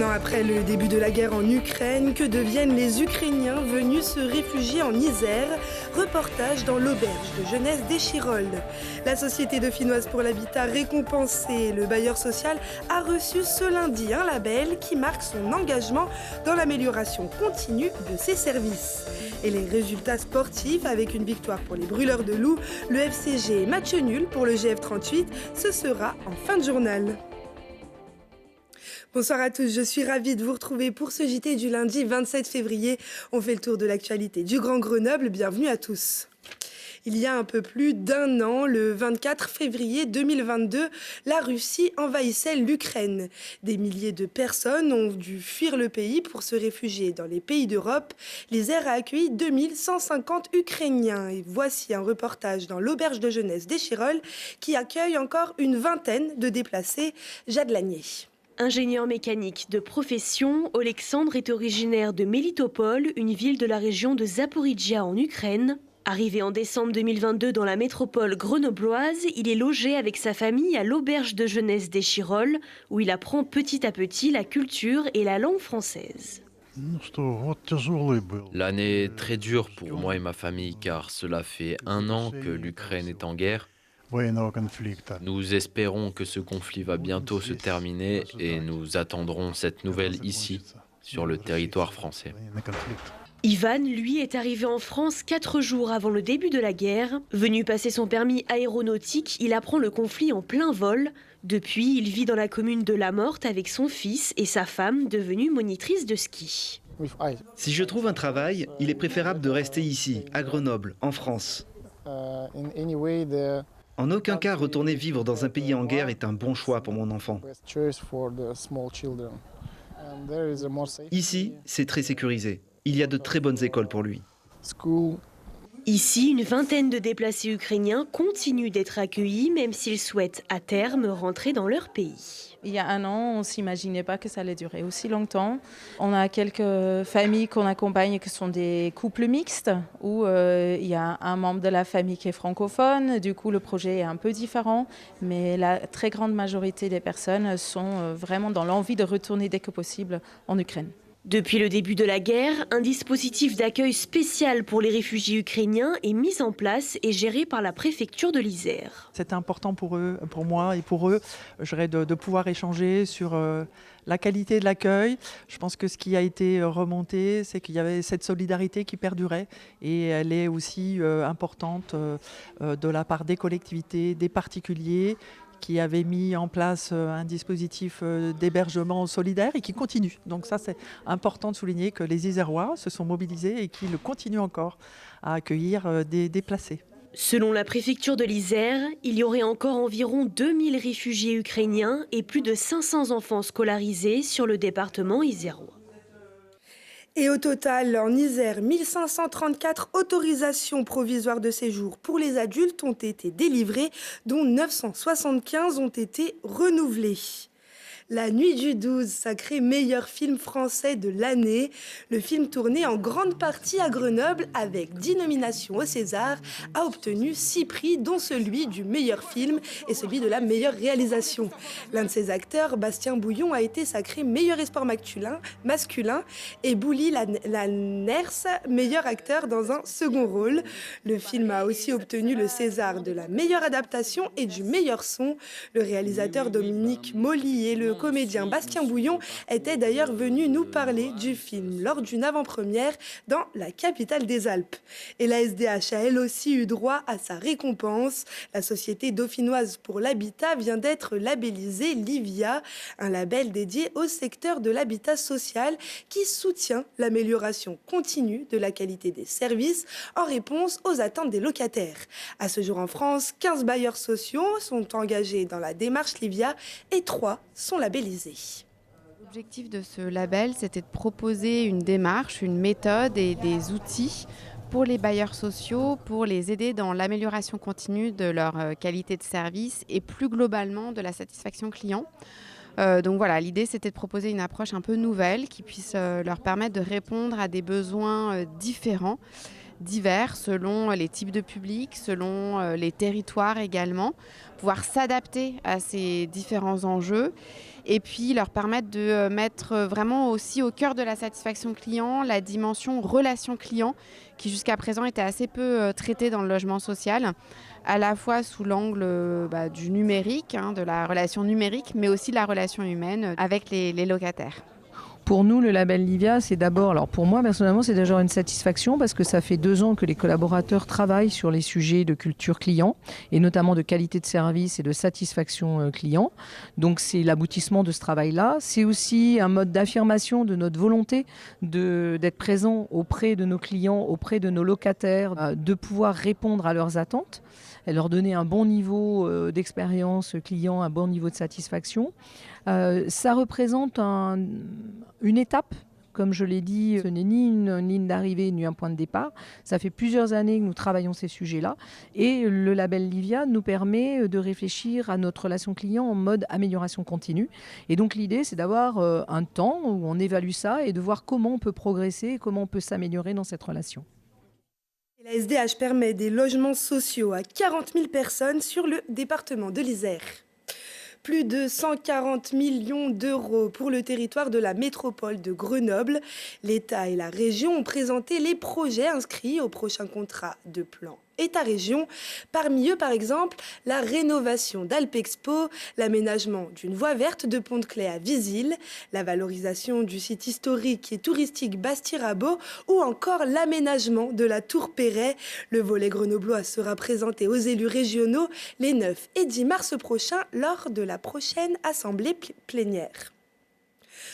an après le début de la guerre en Ukraine, que deviennent les Ukrainiens venus se réfugier en Isère? Reportage dans l'auberge de jeunesse d'Échirolles. La Société dauphinoise pour l'habitat récompensée, le bailleur social, a reçu ce lundi un label qui marque son engagement dans l'amélioration continue de ses services. Et les résultats sportifs, avec une victoire pour les brûleurs de loups, le FCG et match nul pour le GF38, ce sera en fin de journal. Bonsoir à tous, je suis ravie de vous retrouver pour ce JT du lundi 27 février. On fait le tour de l'actualité du Grand Grenoble, bienvenue à tous. Il y a un peu plus d'un an, le 24 février 2022, la Russie envahissait l'Ukraine. Des milliers de personnes ont dû fuir le pays pour se réfugier dans les pays d'Europe. L'Isère a accueilli 2150 Ukrainiens. Et voici un reportage dans l'auberge de jeunesse d'Échirolles qui accueille encore une vingtaine de déplacés. Jade Lanier. Ingénieur mécanique de profession, Oleksandr est originaire de Melitopol, une ville de la région de Zaporijia en Ukraine. Arrivé en décembre 2022 dans la métropole grenobloise, il est logé avec sa famille à l'auberge de jeunesse d'Échirolles, où il apprend petit à petit la culture et la langue française. L'année est très dure pour moi et ma famille car cela fait un an que l'Ukraine est en guerre. Nous espérons que ce conflit va bientôt se terminer et nous attendrons cette nouvelle ici, sur le territoire français. Ivan, lui, est arrivé en France 4 jours avant le début de la guerre. Venu passer son permis aéronautique, il apprend le conflit en plein vol. Depuis, il vit dans la commune de La Morte avec son fils et sa femme, devenue monitrice de ski. Si je trouve un travail, il est préférable de rester ici, à Grenoble, en France. En aucun cas, retourner vivre dans un pays en guerre est un bon choix pour mon enfant. Ici, c'est très sécurisé. Il y a de très bonnes écoles pour lui. Ici, une vingtaine de déplacés ukrainiens continuent d'être accueillis, même s'ils souhaitent à terme rentrer dans leur pays. Il y a un an, on ne s'imaginait pas que ça allait durer aussi longtemps. On a quelques familles qu'on accompagne qui sont des couples mixtes, où il y a un membre de la famille qui est francophone. Du coup, le projet est un peu différent, mais la très grande majorité des personnes sont vraiment dans l'envie de retourner dès que possible en Ukraine. Depuis le début de la guerre, un dispositif d'accueil spécial pour les réfugiés ukrainiens est mis en place et géré par la préfecture de l'Isère. C'est important pour eux, pour moi et pour eux, de pouvoir échanger sur la qualité de l'accueil. Je pense que ce qui a été remonté, c'est qu'il y avait cette solidarité qui perdurait et elle est aussi importante de la part des collectivités, des particuliers, qui avait mis en place un dispositif d'hébergement solidaire et qui continue. Donc ça, c'est important de souligner que les Isérois se sont mobilisés et qu'ils continuent encore à accueillir des déplacés. Selon la préfecture de l'Isère, il y aurait encore environ 2000 réfugiés ukrainiens et plus de 500 enfants scolarisés sur le département isérois. Et au total, en Isère, 1534 autorisations provisoires de séjour pour les adultes ont été délivrées, dont 975 ont été renouvelées. La Nuit du 12, sacré meilleur film français de l'année. Le film tourné en grande partie à Grenoble avec 10 nominations au César a obtenu 6 prix, dont celui du meilleur film et celui de la meilleure réalisation. L'un de ses acteurs, Bastien Bouillon, a été sacré meilleur espoir masculin et Bouli Lanners, meilleur acteur dans un second rôle. Le film a aussi obtenu le César de la meilleure adaptation et du meilleur son. Le réalisateur Dominique Molly et le comédien Bastien Bouillon était d'ailleurs venu nous parler du film lors d'une avant-première dans la capitale des Alpes. Et la SDH a elle aussi eu droit à sa récompense. La Société dauphinoise pour l'habitat vient d'être labellisée Livia, un label dédié au secteur de l'habitat social qui soutient l'amélioration continue de la qualité des services en réponse aux attentes des locataires. À ce jour en France, 15 bailleurs sociaux sont engagés dans la démarche Livia et 3 sont labellisés. L'objectif de ce label, c'était de proposer une démarche, une méthode et des outils pour les bailleurs sociaux, pour les aider dans l'amélioration continue de leur qualité de service et plus globalement de la satisfaction client. Donc voilà, l'idée c'était de proposer une approche un peu nouvelle qui puisse leur permettre de répondre à des besoins différents divers selon les types de publics, selon les territoires également, pouvoir s'adapter à ces différents enjeux et puis leur permettre de mettre vraiment aussi au cœur de la satisfaction client la dimension relation client qui jusqu'à présent était assez peu traitée dans le logement social, à la fois sous l'angle du numérique, de la relation numérique, mais aussi de la relation humaine avec les locataires. Pour nous, le label Livia, c'est d'abord, alors pour moi personnellement, c'est déjà une satisfaction parce que ça fait 2 ans que les collaborateurs travaillent sur les sujets de culture client et notamment de qualité de service et de satisfaction client. Donc c'est l'aboutissement de ce travail-là. C'est aussi un mode d'affirmation de notre volonté d'être présent auprès de nos clients, auprès de nos locataires, de pouvoir répondre à leurs attentes, et leur donner un bon niveau d'expérience client, un bon niveau de satisfaction. Ça représente une étape, comme je l'ai dit, ce n'est ni une ligne d'arrivée ni un point de départ. Ça fait plusieurs années que nous travaillons ces sujets-là et le label Livia nous permet de réfléchir à notre relation client en mode amélioration continue. Et donc l'idée, c'est d'avoir un temps où on évalue ça et de voir comment on peut progresser et comment on peut s'améliorer dans cette relation. La SDH permet des logements sociaux à 40 000 personnes sur le département de l'Isère. Plus de 140 millions d'euros pour le territoire de la métropole de Grenoble. L'État et la région ont présenté les projets inscrits au prochain contrat de plan État-région. Parmi eux, par exemple, la rénovation d'Alpexpo, l'aménagement d'une voie verte de Pont-de-Claix à Visil, la valorisation du site historique et touristique Bastirabeau ou encore l'aménagement de la Tour Perret. Le volet grenoblois sera présenté aux élus régionaux les 9 et 10 mars prochains lors de la prochaine assemblée plénière.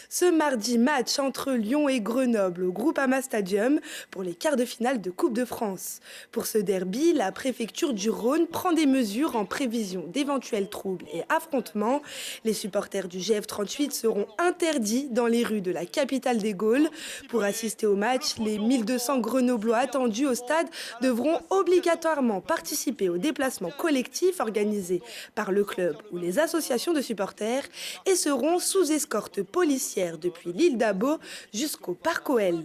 Ce mardi, match entre Lyon et Grenoble au Groupama Stadium pour les quarts de finale de Coupe de France. Pour ce derby, la préfecture du Rhône prend des mesures en prévision d'éventuels troubles et affrontements. Les supporters du GF38 seront interdits dans les rues de la capitale des Gaules. Pour assister au match, les 1200 Grenoblois attendus au stade devront obligatoirement participer au déplacement collectif organisé par le club ou les associations de supporters et seront sous escorte policière depuis l'île d'Abo jusqu'au Parc OL.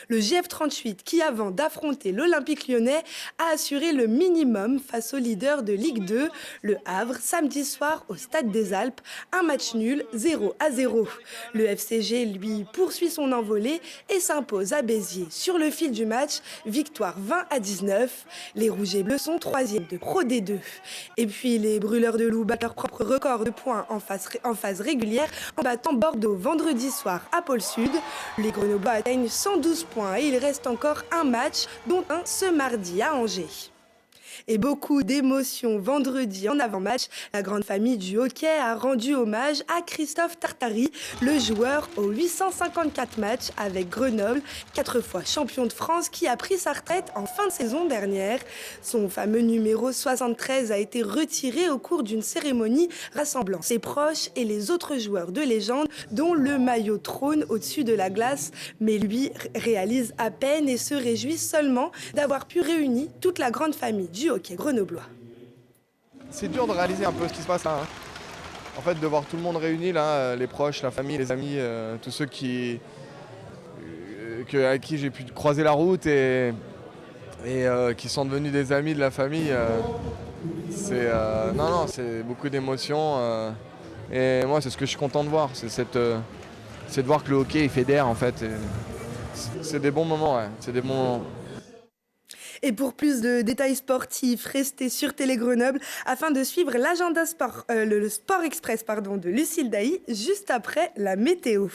Le GF38, qui avant d'affronter l'Olympique lyonnais, a assuré le minimum face au leader de Ligue 2, le Havre, samedi soir au Stade des Alpes, un match nul 0-0. Le FCG, lui, poursuit son envolée et s'impose à Béziers sur le fil du match, victoire 20-19. Les Rouges et Bleus sont 3e de Pro D2. Et puis les Brûleurs de Loup battent leur propre record de points en phase régulière en battant Bordeaux vendredi soir à Pôle Sud. Les Grenoblois atteignent 112 points et il reste encore un match, dont un ce mardi à Angers. Et beaucoup d'émotions vendredi en avant-match. La grande famille du hockey a rendu hommage à Christophe Tartari, le joueur aux 854 matchs avec Grenoble, 4 fois champion de France, qui a pris sa retraite en fin de saison dernière. Son fameux numéro 73 a été retiré au cours d'une cérémonie rassemblant ses proches et les autres joueurs de légende, dont le maillot trône au-dessus de la glace. Mais lui réalise à peine et se réjouit seulement d'avoir pu réunir toute la grande famille du hockey grenoblois. C'est dur de réaliser un peu ce qui se passe là. En fait, de voir tout le monde réuni là, les proches, la famille, les amis, tous ceux avec qui j'ai pu croiser la route et qui sont devenus des amis de la famille. C'est beaucoup d'émotions. Et moi, c'est ce que je suis content de voir. C'est de voir que le hockey il fédère en fait. C'est des bons moments, ouais. C'est des bons moments. Et pour plus de détails sportifs, restez sur Télé Grenoble afin de suivre l'agenda sport, le Sport Express de Lucille Dailly juste après la météo.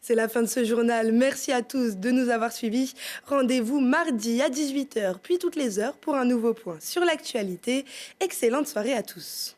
C'est la fin de ce journal. Merci à tous de nous avoir suivis. Rendez-vous mardi à 18h, puis toutes les heures pour un nouveau point sur l'actualité. Excellente soirée à tous.